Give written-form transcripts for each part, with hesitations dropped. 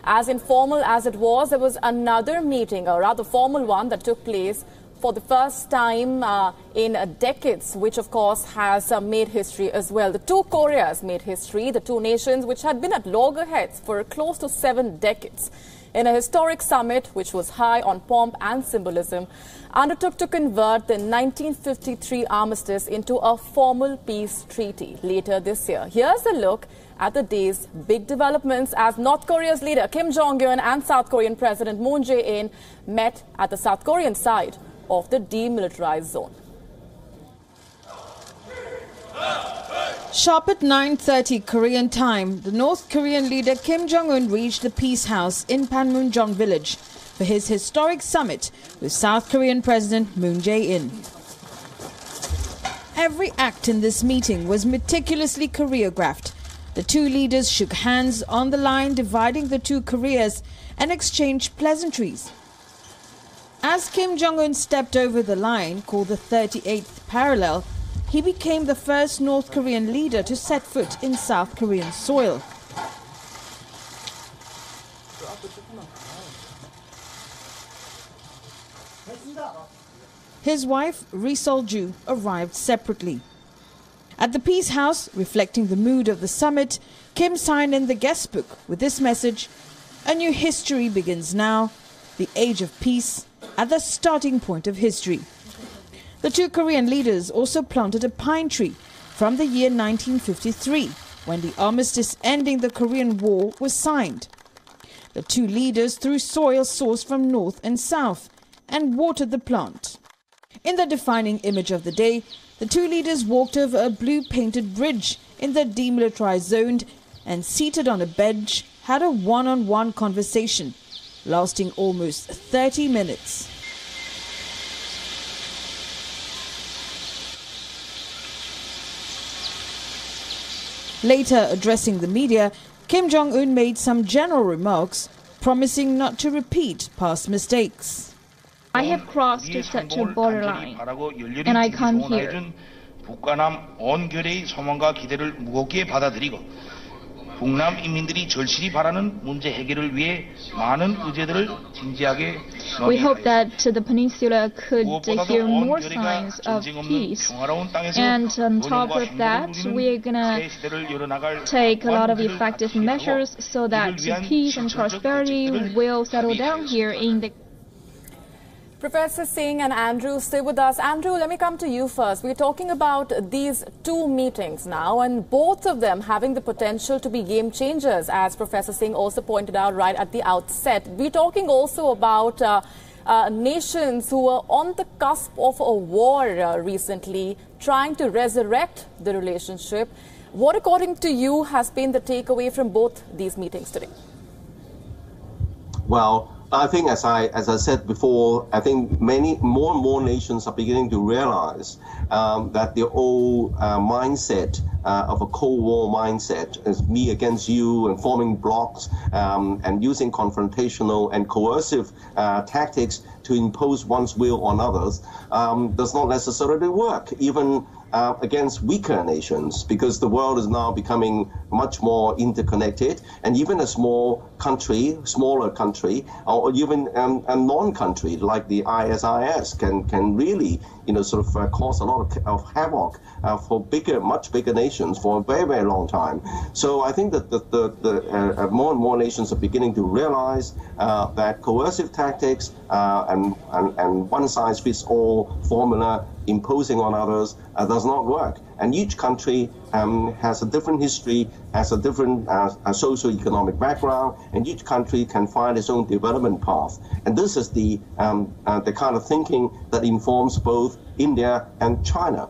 As informal as it was, there was another meeting, a rather formal one, that took place for the first time in decades, which of course has made history as well. The two Koreas made history, the two nations which had been at loggerheads for close to 7 decades. In a historic summit, which was high on pomp and symbolism, undertook to convert the 1953 armistice into a formal peace treaty later this year. Here's a look at the day's big developments as North Korea's leader Kim Jong-un and South Korean President Moon Jae-in met at the South Korean side of the demilitarized zone. Sharp at 9:30 Korean time, the North Korean leader Kim Jong-un reached the Peace House in Panmunjom village for his historic summit with South Korean President Moon Jae-in. Every act in this meeting was meticulously choreographed. The two leaders shook hands on the line dividing the two Koreas and exchanged pleasantries. As Kim Jong-un stepped over the line, called the 38th parallel, he became the first North Korean leader to set foot in South Korean soil. His wife, Ri Sol-ju, arrived separately. At the Peace House, reflecting the mood of the summit, Kim signed in the guest book with this message: "A new history begins now, the age of peace, at the starting point of history." The two Korean leaders also planted a pine tree from the year 1953, when the armistice ending the Korean War was signed. The two leaders threw soil sourced from north and south and watered the plant. In the defining image of the day, the two leaders walked over a blue-painted bridge in the demilitarized zone and, seated on a bench, had a one-on-one conversation, lasting almost 30 minutes. Later, addressing the media, Kim Jong-un made some general remarks, promising not to repeat past mistakes. I have crossed such a borderline, and I come here. 북한남 언결의 소망과 기대를 무겁게 받아들이고 북남 인민들이 절실히 바라는 문제 해결을 위해 많은 의제들을 진지하게 We hope that the peninsula could hear more signs of peace, and on top of that, we're gonna take a lot of effective measures so that peace and prosperity will settle down here in the Professor Singh and Andrew, stay with us. Andrew, let me come to you first. We're talking about these two meetings now, and both of them having the potential to be game changers, as Professor Singh also pointed out right at the outset. We're talking also about nations who were on the cusp of a war recently, trying to resurrect the relationship. What, according to you, has been the takeaway from both these meetings today? Well, I think, as I said before, I think more and more nations are beginning to realize that the old mindset of a Cold War mindset is me against you and forming blocks and using confrontational and coercive tactics to impose one's will on others does not necessarily work, even against weaker nations, because the world is now becoming much more interconnected, and even a smaller country, or even a non-country like the ISIS can really, cause a lot of havoc for much bigger nations for a very, very long time. So I think that the more and more nations are beginning to realize that coercive tactics and one-size-fits-all formula imposing on others does not work. And each country has a different history, has a different socio-economic background, and each country can find its own development path. And this is the kind of thinking that informs both India and China.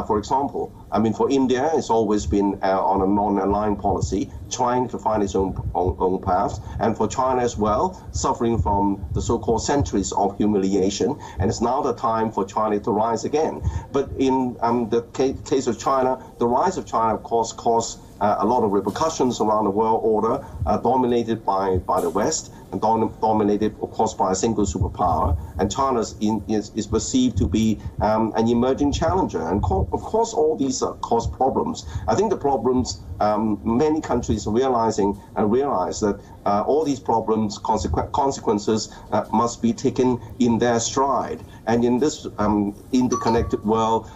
For example, for India, it's always been on a non-aligned policy, trying to find its own path. And for China as well, suffering from the so-called centuries of humiliation. And it's now the time for China to rise again. But in the case of China, the rise of China, of course, caused a lot of repercussions around the world order, dominated by the West, and dominated, of course, by a single superpower. And China is perceived to be an emerging challenger. And of course, all these cause problems. I think the problems, many countries are realize that all these problems, consequences must be taken in their stride. And in this interconnected world,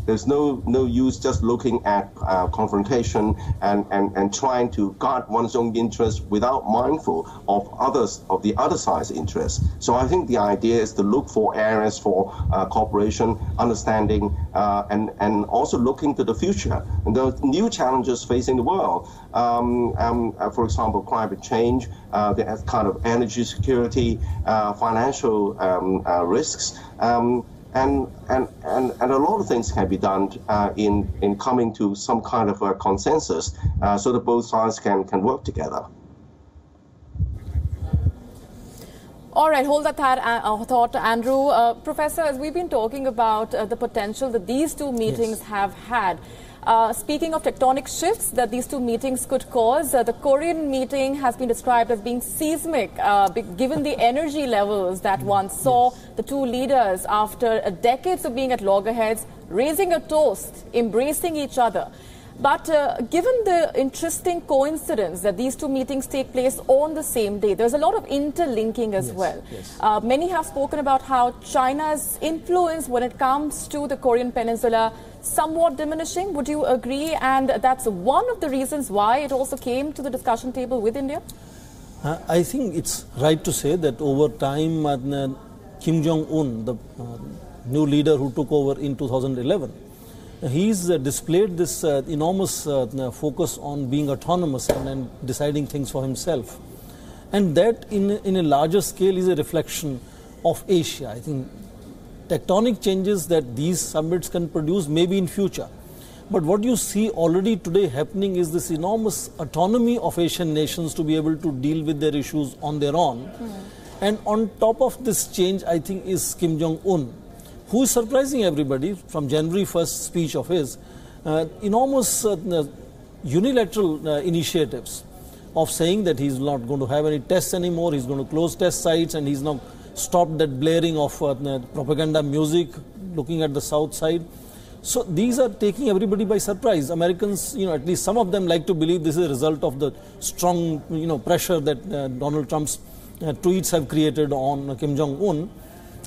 there's no use just looking at confrontation and trying to guard one's own interests without mindful of the other side's interests. So I think the idea is to look for areas for cooperation, understanding, and also looking to the future. And the new challenges facing the world, for example, climate change, the kind of energy security, financial risks, and a lot of things can be done in coming to some kind of a consensus so that both sides can work together. All right, hold that thought, Andrew. Professor, as we've been talking about the potential that these two meetings have had, speaking of tectonic shifts that these two meetings could cause, the Korean meeting has been described as being seismic, given the energy levels that one saw the two leaders after decades of being at loggerheads, raising a toast, embracing each other. But given the interesting coincidence that these two meetings take place on the same day, there's a lot of interlinking as well. Many have spoken about how China's influence when it comes to the Korean Peninsula somewhat diminishing. Would you agree? And that's one of the reasons why it also came to the discussion table with India? I think it's right to say that over time, Kim Jong-un, the new leader who took over in 2011, he's displayed this enormous focus on being autonomous and deciding things for himself. And that in a larger scale is a reflection of Asia. I think tectonic changes that these summits can produce maybe in future. But what you see already today happening is this enormous autonomy of Asian nations to be able to deal with their issues on their own. And on top of this change, I think, is Kim Jong-un, who is surprising everybody from January 1st speech of his, enormous unilateral initiatives of saying that he's not going to have any tests anymore, he's going to close test sites, and he's now stopped that blaring of propaganda music looking at the south side. So these are taking everybody by surprise. Americans, at least some of them like to believe this is a result of the strong, pressure that Donald Trump's tweets have created on Kim Jong-un.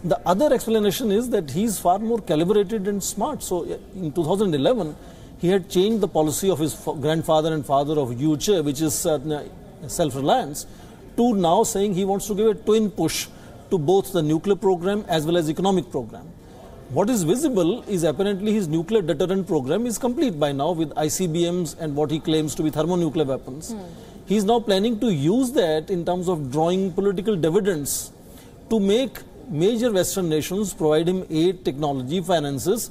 The other explanation is that he's far more calibrated and smart. So in 2011, he had changed the policy of his grandfather and father of Yuche, which is self-reliance, to now saying he wants to give a twin push to both the nuclear program as well as economic program. What is visible is apparently his nuclear deterrent program is complete by now with ICBMs and what he claims to be thermonuclear weapons. He's now planning to use that in terms of drawing political dividends to make major Western nations provide him aid, technology, finances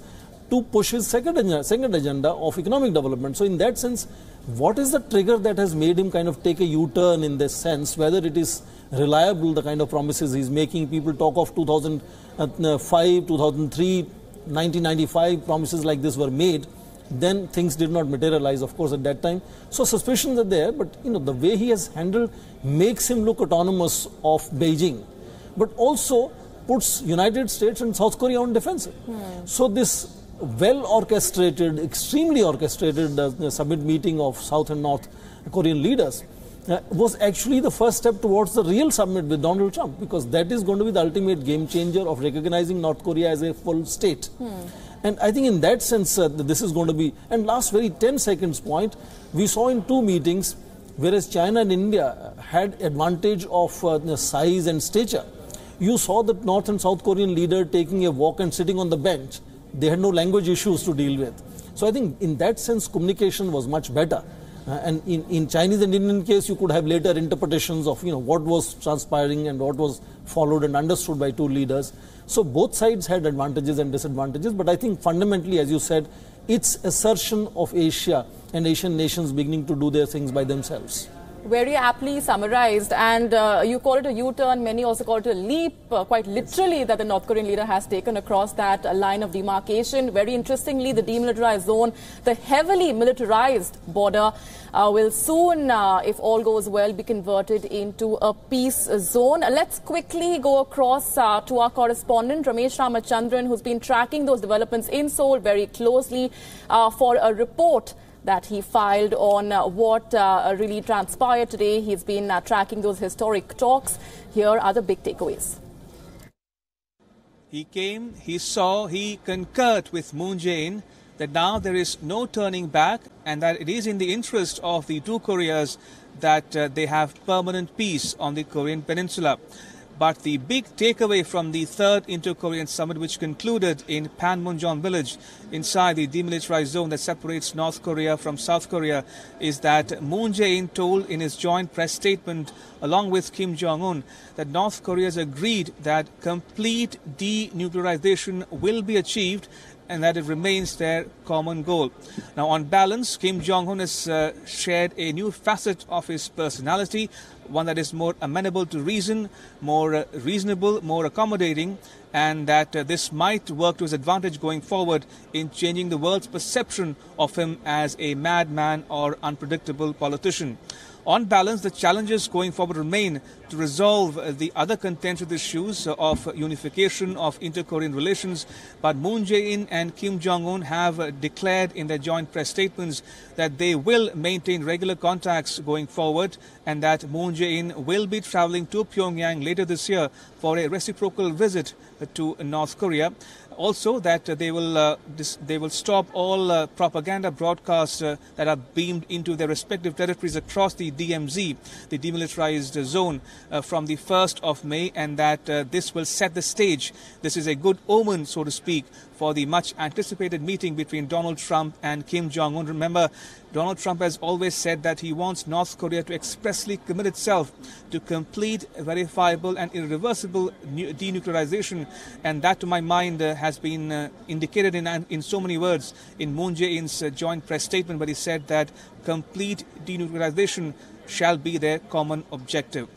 to push his second agenda of economic development. So in that sense, what is the trigger that has made him kind of take a U-turn in this sense, whether it is reliable, the kind of promises he's making? People talk of 2005, 2003, 1995, promises like this were made. Then things did not materialize, of course, at that time. So suspicions are there, but the way he has handled makes him look autonomous of Beijing, but also puts United States and South Korea on defensive. So this well-orchestrated, extremely orchestrated summit meeting of South and North Korean leaders was actually the first step towards the real summit with Donald Trump, because that is going to be the ultimate game changer of recognizing North Korea as a full state. And I think in that sense, this is going to be, and last very 10 seconds point, we saw in two meetings, whereas China and India had advantage of size and stature, you saw the North and South Korean leader taking a walk and sitting on the bench. They had no language issues to deal with. So I think in that sense, communication was much better. And in Chinese and Indian case, you could have later interpretations of what was transpiring and what was followed and understood by two leaders. So both sides had advantages and disadvantages. But I think fundamentally, as you said, it's assertion of Asia and Asian nations beginning to do their things by themselves. Very aptly summarized, and you call it a U-turn, many also call it a leap, quite literally, that the North Korean leader has taken across that line of demarcation. Very interestingly, the demilitarized zone, the heavily militarized border, will soon, if all goes well, be converted into a peace zone. Let's quickly go across to our correspondent, Ramesh Ramachandran, who's been tracking those developments in Seoul very closely for a report that he filed on what really transpired today. He's been tracking those historic talks. Here are the big takeaways. He came, he saw, he concurred with Moon Jae-in that now there is no turning back and that it is in the interest of the two Koreas that they have permanent peace on the Korean peninsula. But the big takeaway from the third Inter-Korean summit, which concluded in Panmunjom village inside the demilitarized zone that separates North Korea from South Korea, is that Moon Jae-in told in his joint press statement along with Kim Jong-un that North Korea has agreed that complete denuclearization will be achieved and that it remains their common goal. Now, on balance, Kim Jong-un has shared a new facet of his personality, one that is more amenable to reason, more reasonable, more accommodating, and that this might work to his advantage going forward in changing the world's perception of him as a madman or unpredictable politician. On balance, the challenges going forward remain to resolve the other contentious issues of unification of inter-Korean relations. But Moon Jae-in and Kim Jong-un have declared in their joint press statements that they will maintain regular contacts going forward and that Moon Jae-in will be traveling to Pyongyang later this year for a reciprocal visit to North Korea. Also, that they will stop all propaganda broadcasts that are beamed into their respective territories across the DMZ, the demilitarized zone, from the 1st of May, and that this will set the stage. This is a good omen, so to speak, for the much anticipated meeting between Donald Trump and Kim Jong-un. Remember, Donald Trump has always said that he wants North Korea to expressly commit itself to complete, verifiable and irreversible denuclearization, and that, to my mind, has been indicated in so many words in Moon Jae-in's joint press statement, but he said that complete denuclearization shall be their common objective.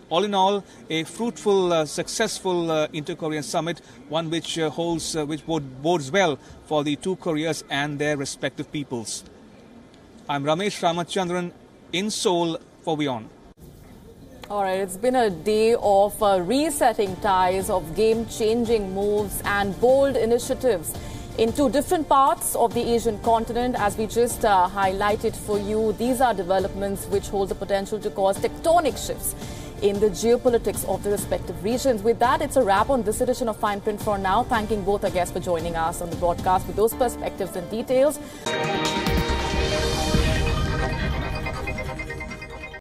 All in all, a fruitful, successful inter-Korean summit, one which bodes well for the two Koreas and their respective peoples. I'm Ramesh Ramachandran in Seoul for WION. All right, it's been a day of resetting ties, of game-changing moves and bold initiatives in two different parts of the Asian continent. As we just highlighted for you, these are developments which hold the potential to cause tectonic shifts in the geopolitics of the respective regions. With that, it's a wrap on this edition of Fine Print for now. Thanking both our guests for joining us on the broadcast with those perspectives and details.